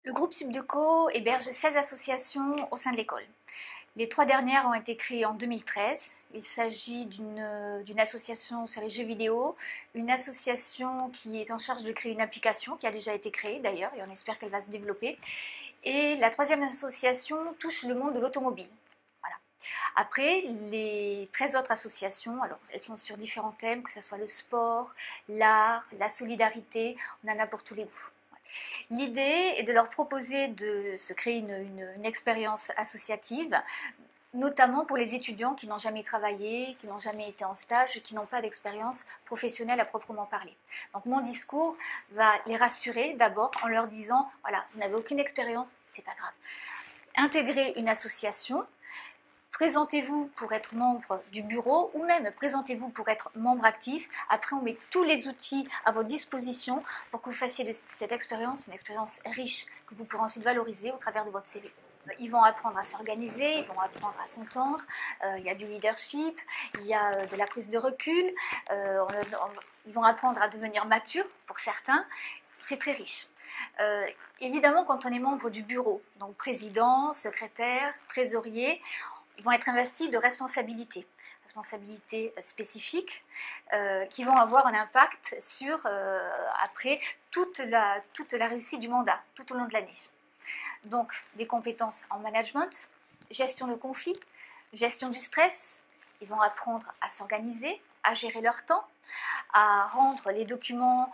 Le groupe Subdeco héberge 16 associations au sein de l'école. Les 3 dernières ont été créées en 2013. Il s'agit d'une association sur les jeux vidéo, une association qui est en charge de créer une application qui a déjà été créée d'ailleurs et on espère qu'elle va se développer. Et la troisième association touche le monde de l'automobile. Voilà. Après, les 13 autres associations, alors elles sont sur différents thèmes, que ce soit le sport, l'art, la solidarité, on en a pour tous les goûts. L'idée est de leur proposer de se créer une expérience associative, notamment pour les étudiants qui n'ont jamais travaillé, qui n'ont jamais été en stage, qui n'ont pas d'expérience professionnelle à proprement parler. Donc mon discours va les rassurer d'abord en leur disant, voilà, vous n'avez aucune expérience, c'est pas grave. Intégrez une association, présentez-vous pour être membre du bureau ou même présentez-vous pour être membre actif. Après, on met tous les outils à votre disposition pour que vous fassiez de cette expérience une expérience riche que vous pourrez ensuite valoriser au travers de votre CV. Ils vont apprendre à s'organiser, ils vont apprendre à s'entendre, il y a du leadership, il y a de la prise de recul, ils vont apprendre à devenir matures pour certains, c'est très riche. Évidemment, quand on est membre du bureau, donc président, secrétaire, trésorier, ils vont être investis de responsabilités spécifiques qui vont avoir un impact sur, après, toute la réussite du mandat, tout au long de l'année. Donc, des compétences en management, gestion de conflits, gestion du stress, ils vont apprendre à s'organiser, à gérer leur temps, à rendre les documents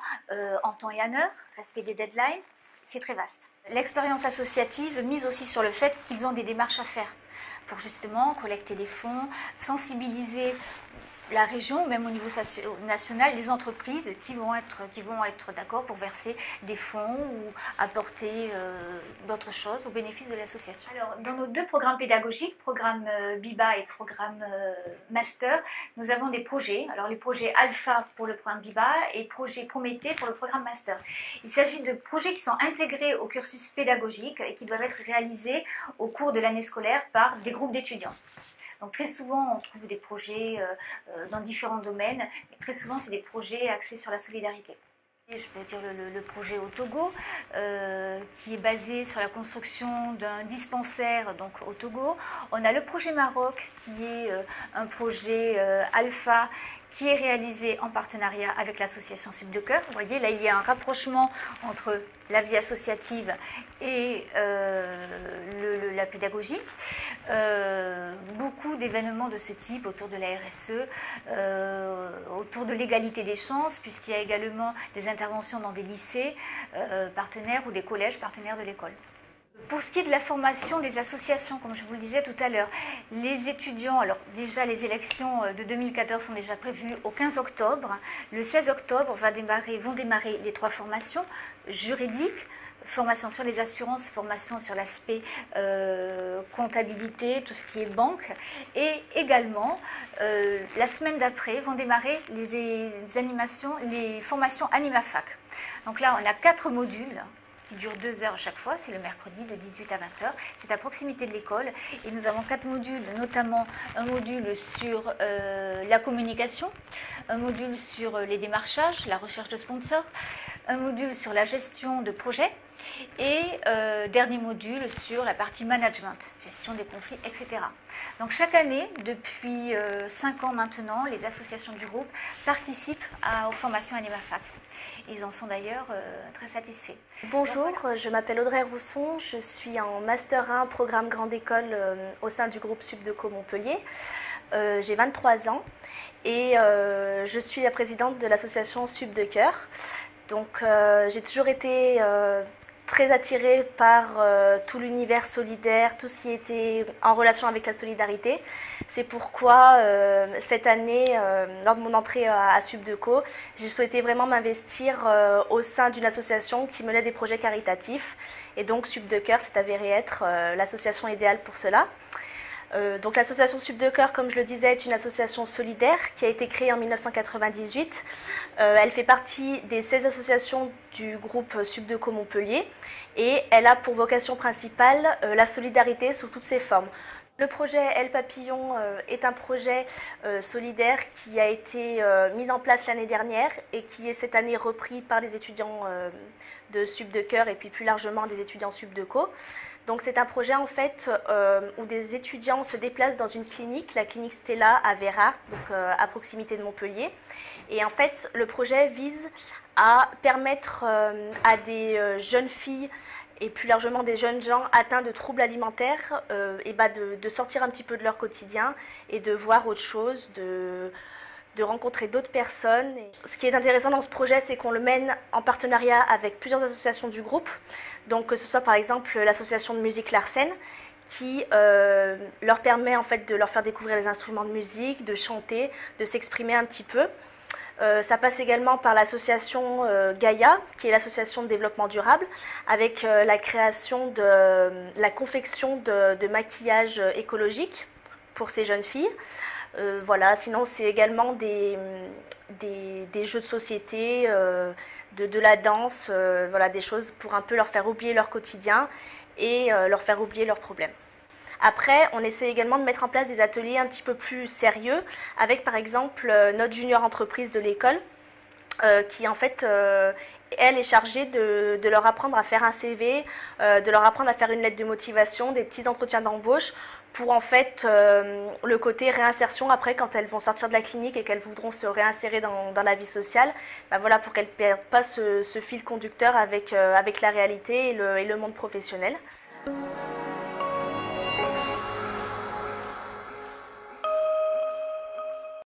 en temps et en heure, respect des deadlines, c'est très vaste. L'expérience associative mise aussi sur le fait qu'ils ont des démarches à faire pour justement collecter des fonds, sensibiliser la région, même au niveau national, les entreprises qui vont être d'accord pour verser des fonds ou apporter d'autres choses au bénéfice de l'association. Alors, dans nos 2 programmes pédagogiques, programme BIBA et programme Master, nous avons des projets. Alors, les projets Alpha pour le programme BIBA et projet Prométhée pour le programme Master. Il s'agit de projets qui sont intégrés au cursus pédagogique et qui doivent être réalisés au cours de l'année scolaire par des groupes d'étudiants. Donc très souvent, on trouve des projets dans différents domaines, mais très souvent, c'est des projets axés sur la solidarité. Et je peux dire le projet au Togo, qui est basé sur la construction d'un dispensaire donc, au Togo. On a le projet Maroc, qui est un projet alpha, qui est réalisé en partenariat avec l'association Subdeco. Vous voyez, là, il y a un rapprochement entre la vie associative et la pédagogie. Beaucoup d'événements de ce type autour de la RSE, autour de l'égalité des chances, puisqu'il y a également des interventions dans des lycées partenaires ou des collèges partenaires de l'école. Pour ce qui est de la formation des associations, comme je vous le disais tout à l'heure, les étudiants, alors déjà les élections de 2014 sont déjà prévues au 15 octobre. Le 16 octobre vont démarrer les 3 formations juridiques, formation sur les assurances, formation sur l'aspect comptabilité, tout ce qui est banque. Et également, la semaine d'après, vont démarrer les formations AnimaFac. Donc là, on a 4 modules qui dure 2 heures à chaque fois, c'est le mercredi de 18 à 20 heures. C'est à proximité de l'école et nous avons 4 modules, notamment un module sur la communication, un module sur les démarchages, la recherche de sponsors, un module sur la gestion de projets et dernier module sur la partie management, gestion des conflits, etc. Donc chaque année, depuis 5 ans maintenant, les associations du groupe participent aux formations AnimaFac. Ils en sont d'ailleurs très satisfaits. Bonjour, je m'appelle Audrey Rousson, je suis en Master 1 programme Grande École au sein du groupe Subdeco Montpellier. J'ai 23 ans et je suis la présidente de l'association Subdeco. Donc j'ai toujours été très attirée par tout l'univers solidaire, tout ce qui était en relation avec la solidarité. C'est pourquoi cette année, lors de mon entrée à Subdeco, j'ai souhaité vraiment m'investir au sein d'une association qui menait des projets caritatifs. Et donc Subdeco s'est avéré être l'association idéale pour cela. Donc l'association Subdeco, comme je le disais, est une association solidaire qui a été créée en 1998. Elle fait partie des 16 associations du groupe Subdeco Montpellier et elle a pour vocation principale la solidarité sous toutes ses formes. Le projet El Papillon est un projet solidaire qui a été mis en place l'année dernière et qui est cette année repris par les étudiants de Sup de Cœur et puis plus largement des étudiants Sup de Co. Donc c'est un projet en fait où des étudiants se déplacent dans une clinique, la clinique Stella à Vérard, donc à proximité de Montpellier. Et en fait le projet vise à permettre à des jeunes filles et plus largement des jeunes gens atteints de troubles alimentaires de sortir un petit peu de leur quotidien et de voir autre chose, de rencontrer d'autres personnes. Et ce qui est intéressant dans ce projet, c'est qu'on le mène en partenariat avec plusieurs associations du groupe. Donc que ce soit par exemple l'association de musique Larsen, qui leur permet en fait de leur faire découvrir les instruments de musique, de chanter, de s'exprimer un petit peu. Ça passe également par l'association Gaïa, qui est l'association de développement durable, avec la création la confection de maquillage écologique pour ces jeunes filles. Voilà, sinon c'est également des jeux de société, de la danse, voilà, des choses pour un peu leur faire oublier leur quotidien et leur faire oublier leurs problèmes. Après, on essaie également de mettre en place des ateliers un petit peu plus sérieux avec par exemple notre junior entreprise de l'école qui en fait, elle est chargée de leur apprendre à faire un CV, de leur apprendre à faire une lettre de motivation, des petits entretiens d'embauche pour en fait le côté réinsertion après quand elles vont sortir de la clinique et qu'elles voudront se réinsérer dans la vie sociale, voilà, pour qu'elles ne perdent pas ce fil conducteur avec la réalité et le monde professionnel.